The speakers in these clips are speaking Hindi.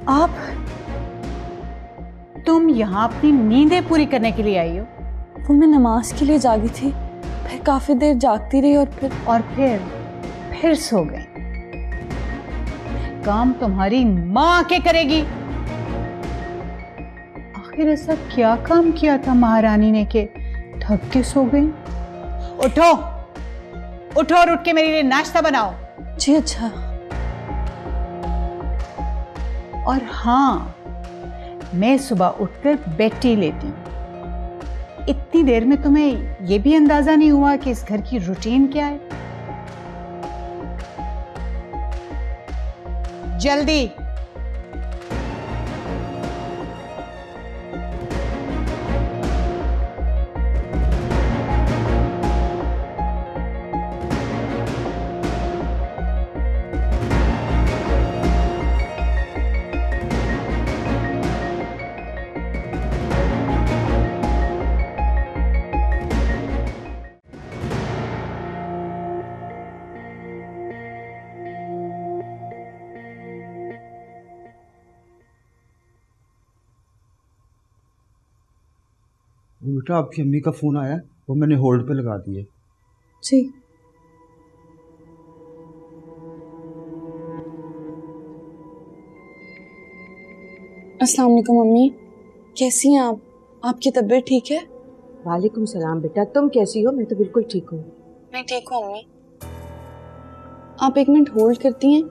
आप तुम यहाँ अपनी नींदें पूरी करने के लिए आई हो? वो मैं नमाज के लिए जागी थी, फिर काफी देर जागती रही और फिर सो गई। काम तुम्हारी माँ के करेगी। आखिर ऐसा क्या काम किया था महारानी ने के थक के सो गई? उठो उठो और उठ के मेरे लिए नाश्ता बनाओ। जी अच्छा। और हाँ, मैं सुबह उठकर बेड टी लेती हूँ। इतनी देर में तुम्हें यह भी अंदाजा नहीं हुआ कि इस घर की रूटीन क्या है? जल्दी। बेटा आपकी अम्मी का फोन आया, वो मैंने होल्ड पे लगा दिए। जी। अस्सलाम वालेकुम अम्मी, कैसी हैं आप? आपकी तबीयत ठीक है? वालेकुम सलाम बेटा, तुम कैसी हो? मैं तो बिल्कुल ठीक हूँ। मैं ठीक हूँ अम्मी। आप 1 मिनट होल्ड करती हैं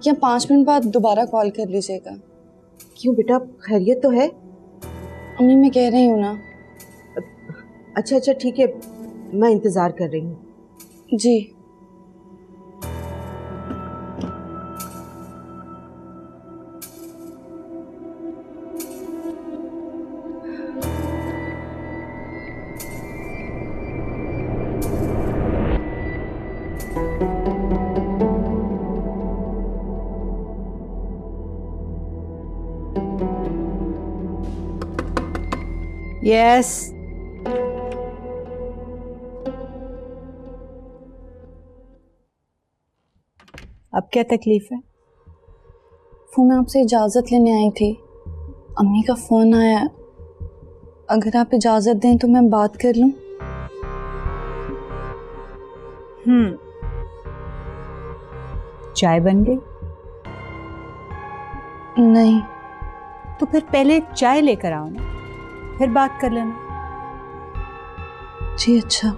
या 5 मिनट बाद दोबारा कॉल कर लीजिएगा? क्यों बेटा, खैरियत तो है? अम्मी मैं कह रही हूँ ना। अच्छा अच्छा ठीक है, मैं इंतजार कर रही हूँ। जी। यस। अब क्या तकलीफ है? वो मैं आपसे इजाज़त लेने आई थी, अम्मी का फ़ोन आया। अगर आप इजाज़त दें तो मैं बात कर लूं? चाय बन गई? नहीं। तो फिर पहले चाय लेकर आओ ना, फिर बात कर लेना। जी अच्छा।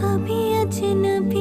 कभी अजनबी